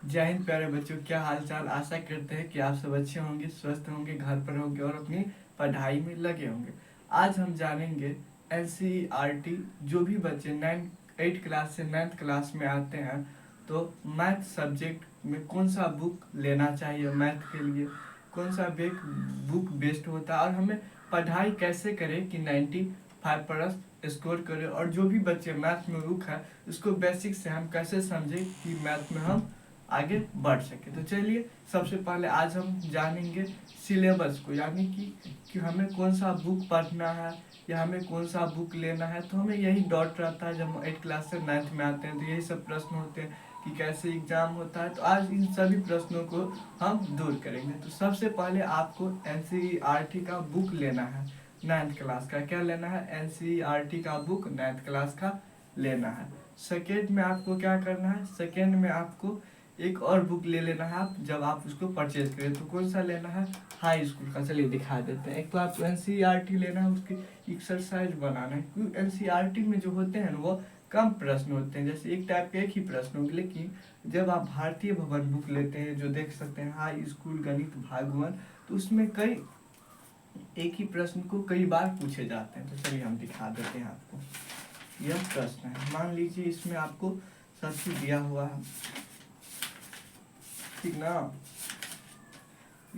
जय हिंद प्यारे बच्चों, क्या हाल चाल। आशा करते हैं कि आप सब अच्छे होंगे, स्वस्थ होंगे, घर पर होंगे और अपनी पढ़ाई में लगे होंगे। आज हम जानेंगे एनसीईआरटी। जो भी बच्चे 8 क्लास से 9th क्लास में आते हैं तो मैथ सब्जेक्ट में कौन सा बुक लेना चाहिए, मैथ के लिए कौन सा बुक बेस्ट होता है और हमें पढ़ाई कैसे करें कि 95 स्कोर करें। और जो भी बच्चे मैथ में रुक है उसको बेसिक से हम कैसे समझें कि मैथ में हम आगे बढ़ सके। तो चलिए सबसे पहले आज हम जानेंगे सिलेबस को, यानी कि हमें कौन सा बुक पढ़ना है या हमें कौन सा बुक लेना है। तो हमें यही डाउट रहता है जब हम 8 क्लास से 9th में आते हैं, तो यही सब प्रश्न होते हैं कि कैसे एग्जाम होता है। तो आज इन सभी प्रश्नों को हम दूर करेंगे। तो सबसे पहले आपको एनसीईआरटी का बुक लेना है 9th क्लास का। क्या लेना है? एनसीईआरटी का बुक 9th क्लास का लेना है। सेकेंड में आपको क्या करना है? सेकेंड में आपको एक और बुक ले लेना है आप, जब आप उसको परचेज करें। तो कौन सा लेना है? हाई स्कूल का। चलिए दिखा देते हैं। एक तो आपको एनसीईआरटी लेना है, उसकी एक्सरसाइज बनाना है, क्योंकि एनसीईआरटी में जो होते हैं वो कम प्रश्न होते हैं, जैसे एक टाइप के एक ही प्रश्न होंगे। लेकिन जब आप भारतीय भवन बुक लेते हैं, जो देख सकते हैं हाई स्कूल गणित भाग 1, तो उसमें कई एक ही प्रश्न को कई बार पूछे जाते हैं। तो चलिए हम दिखा देते हैं आपको। यह प्रश्न है, मान लीजिए इसमें आपको सब चीज दिया हुआ है, ठीक ना।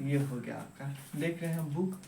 ये हो गया आपका, देख रहे हैं बुक,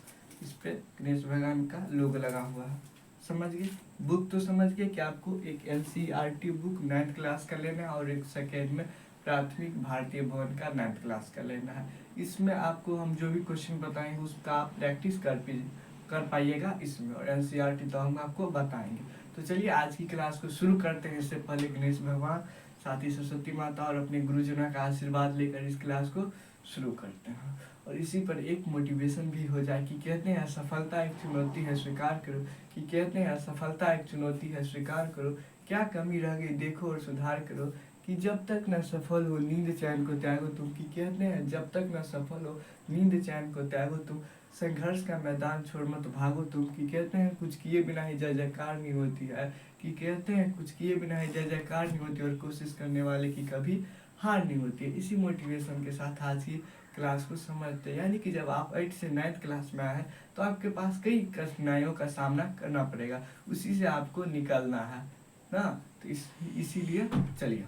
इस पे गणेश भगवान का लोगो लगा हुआ है। समझ गए? बुक तो समझ गए कि आपको एक एनसीईआरटी बुक 9th क्लास का लेना है और एक सेकेंड में प्राथमिक भारतीय भवन का 9th क्लास का लेना है। इसमें आपको हम जो भी क्वेश्चन बताएंगे उसका आप प्रैक्टिस कर पाइएगा इसमें, और एनसीईआरटी तो हम आपको बताएंगे। तो चलिए आज की क्लास को शुरू करते हैं। इससे पहले गणेश भगवान, साथ ही सरस्वती माता और अपने गुरुजनों का आशीर्वाद लेकर इस क्लास को शुरू करते हैं। और इसी पर एक मोटिवेशन भी हो जाए कि कहते हैं असफलता एक चुनौती है स्वीकार करो, कि कहते हैं असफलता एक चुनौती है स्वीकार करो, क्या कमी रह गई देखो और सुधार करो, कि जब तक न सफल हो नींद चैन को त्यागो तुम, कि कहते हैं जब तक न सफल हो नींद चैन को त्यागो तुम, संघर्ष का मैदान छोड़ मत भागो तुम, कि कहते हैं कुछ किए बिना ही जय जयकार नहीं होती है, कि कहते हैं कुछ किए बिना ही जय जयकार नहीं होती, और कोशिश करने वाले की कभी हार नहीं होती है। इसी मोटिवेशन के साथ आज की क्लास को समझते हैं, यानी कि जब आप 8 से 9th क्लास में आए तो आपके पास कई कठिनाइयों का सामना करना पड़ेगा, उसी से आपको निकलना है ना। तो इसीलिए चलिए,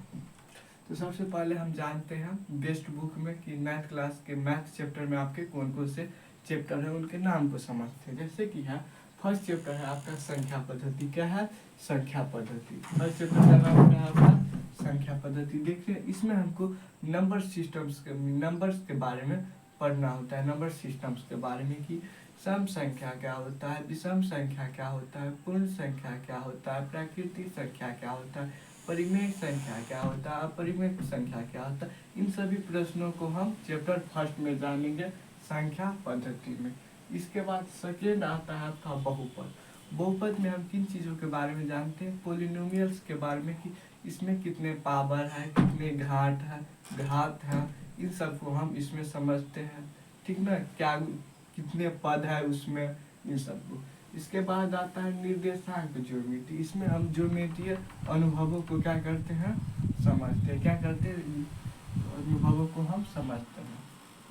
तो सबसे पहले हम जानते हैं बेस्ट बुक में कि 9th क्लास के मैथ चैप्टर में आपके कौन कौन से चैप्टर है, उनके नाम को समझते हैं। जैसे कि है फर्स्ट चैप्टर है आपका संख्या पद्धति। क्या है? संख्या पद्धति। फर्स्ट चैप्टर का नाम क्या है आपका? संख्या पद्धति। देखिए इसमें हमको नंबर्स के बारे में पढ़ना होता है, नंबर सिस्टम्स के बारे में, कि सम संख्या क्या होता है, विषम संख्या क्या होता है, पूर्ण संख्या क्या होता है, प्राकृतिक संख्या क्या होता है, परिमेय संख्या क्या होता है, अपरिमेय संख्या क्या होता है। इन सभी प्रश्नों को हम चैप्टर फर्स्ट में जानेंगे, संख्या पद्धति में। इसके बाद सेकेंड आता है आपका बहुपद। बहुपद में हम किन चीज़ों के बारे में जानते हैं? पोलिनोमियल्स के बारे में, कि इसमें कितने पावर है, कितने घात है, इन सबको हम इसमें समझते हैं, ठीक ना। क्या कितने पद है उसमें, इन सबको। इसके बाद आता है निर्देशांक ज्योमेट्री। इसमें हम ज्योमेट्रीय अनुभवों को क्या करते हैं? समझते हैं। क्या करते हैं? अनुभवों को हम समझते हैं।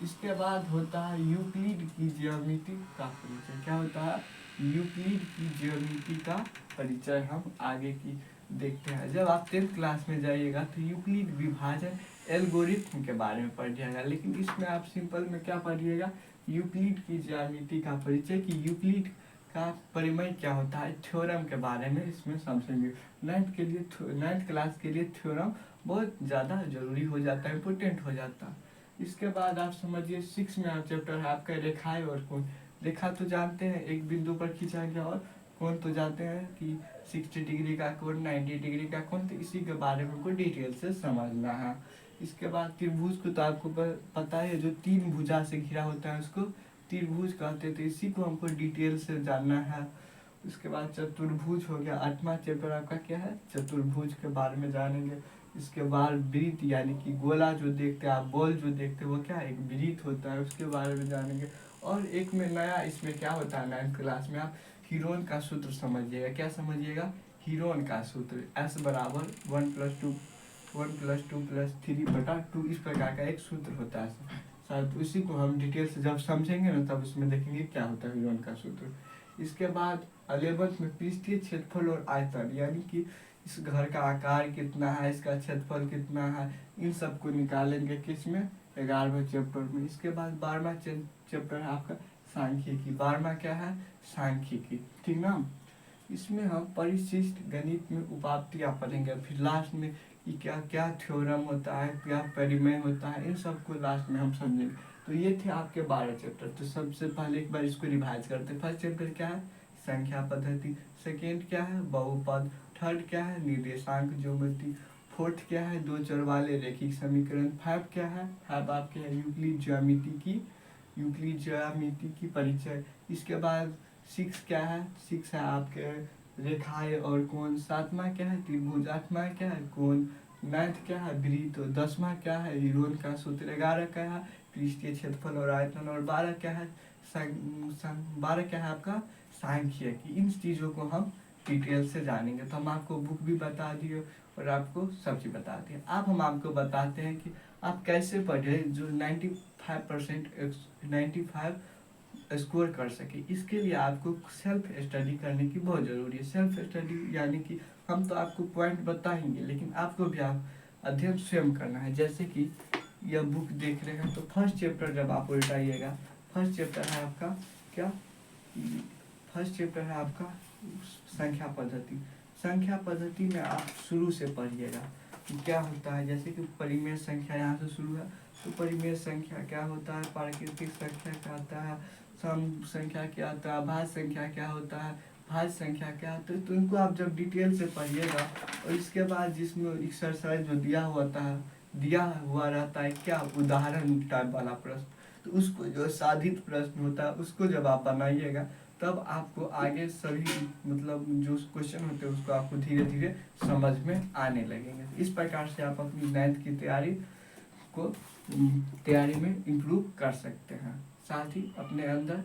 इसके बाद होता है यूक्लिड की ज्यामिति का परिचय। क्या होता है? यूक्लिड की ज्यामिति का परिचय हम आगे की देखते हैं। जब आप 10th क्लास में जाइएगा तो यूक्लिड विभाजन एल्गोरिथम के बारे में पढ़िएगा, लेकिन इसमें आप सिंपल में क्या पढ़िएगा? यूक्लिड की ज्यामिति का परिचय, कि यूक्लिड का परिमेय क्या होता है, थ्योरम के बारे में इसमें समझेंगे। 9th क्लास के लिए थ्योरम बहुत ज़्यादा जरूरी हो जाता है, इम्पोर्टेंट हो जाता है। इसके बाद आप समझिए 6 में चैप्टर है आपका रेखाएं और कोण। रेखा तो जानते हैं, एक बिंदु पर खींचा गया, और कोण तो जानते हैं कि 60 डिग्री का कोण, 90 डिग्री का कोण। तो इसी के बारे में को डिटेल से समझना है। इसके बाद त्रिभुज को तो आपको पता है, जो 3 भुजा से घिरा होता है उसको त्रिभुज कहते हैं, तो इसी को हमको डिटेल से जानना है। उसके बाद चतुर्भुज हो गया, 8वां चैप्टर आपका क्या है? चतुर्भुज के बारे में जानेंगे। इसके बाद वृत्त, यानी कि गोला जो देखते हैं आप, बॉल जो देखते हैं वो क्या है? एक वृत्त होता है, उसके बारे में जानेंगे। और एक में नया इसमें क्या होता है 9th क्लास में, आप हीरोन का सूत्र समझिएगा। क्या समझिएगा? हीरोन का सूत्र, S = 1 + 2 1+2+3/2 इस प्रकार का एक सूत्र होता है शायद, उसी को हम डिटेल से जब समझेंगे ना तब उसमें देखेंगे क्या होता है विलोन का सूत्र। इसके बाद 11th में पृष्ठीय क्षेत्रफल और आयतन, यानी कि इस घर का आकार कितना है, इसका क्षेत्रफल कितना है, इन सब को निकालेंगे किसमें, 11वें चैप्टर में। इसके बाद 12वां चैप्टर है आपका सांख्यिकी। 12वां क्या है, सांख्यिकी, ठीक ना। इसमें हम परिशिष्ट गणित में उपात्तियां पढ़ेंगे, फिर लास्ट में कि क्या क्या थ्योरम होता है, क्या परिमेय होता है, इन सब को लास्ट में हम समझेंगे। तो ये थे आपके 12 चैप्टर। तो सबसे पहले एक बार इसको रिवाइज करते हैं। फर्स्ट चैप्टर क्या है, संख्या पद्धति। सेकेंड क्या है, बहुपद। थर्ड क्या है, निर्देशांक ज्योमेट्री। फोर्थ क्या है, दो चर वाले रैखिक समीकरण। 5 क्या है, 5 आपके है यूक्लिड ज्यामिति की परिचय। इसके बाद 6 क्या है, 6 है आपके रेखाएं और कोण। 7वां क्या है, त्रिभुज। 8वां क्या है, कोण। 9th क्या है, वृत्त। 10वां क्या है, विलोन का सूत्र। 11 क्या है, पृष्ठीय क्षेत्रफल और आयतन। और 12 क्या है, 12 क्या है आपका सांख्यिकी। इन चीज़ों को हम डिटेल से जानेंगे। तो हम आपको बुक भी बता दिए और आपको सब चीज़ बता दिए। अब हम आपको बताते हैं कि आप कैसे पढ़े जो 95 स्कोर कर सके। इसके लिए आपको सेल्फ स्टडी करने की बहुत ज़रूरी है। सेल्फ स्टडी यानी कि हम तो आपको पॉइंट बताएंगे, लेकिन आपको भी आप अध्ययन स्वयं करना है। जैसे कि यह बुक देख रहे हैं तो फर्स्ट चैप्टर जब आप उल्टाइएगा, फर्स्ट चैप्टर है आपका क्या, फर्स्ट चैप्टर है आपका संख्या पद्धति। संख्या पद्धति में आप शुरू से पढ़िएगा कि क्या होता है। जैसे कि परिमेय संख्या यहाँ से शुरू है, तो परिमेय संख्या क्या होता है, प्राकृतिक संख्या क्या होता है, सम संख्या क्या होता है, भाज्य संख्या क्या होता है, भाज्य संख्या क्या होता है। तो इनको आप जब डिटेल से पढ़िएगा, और इसके बाद जिसमें एक्सरसाइज जो दिया हुआ रहता है क्या, उदाहरण टाइप वाला प्रश्न, तो उसको जो साधित प्रश्न होता है उसको जब आप बनाइएगा तब आपको आगे सभी मतलब जो क्वेश्चन होते हैं उसको आपको धीरे धीरे समझ में आने लगेंगे। इस प्रकार से आप अपनी 9th की तैयारी में इम्प्रूव कर सकते हैं। साथ ही अपने अंदर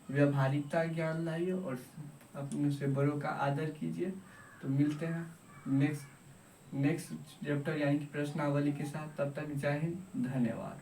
व्यवहारिकता ज्ञान लाइए और अपने से बड़ों का आदर कीजिए। तो मिलते हैं नेक्स्ट चैप्टर यानी कि प्रश्नावली के साथ। तब तक जय हिंद, धन्यवाद।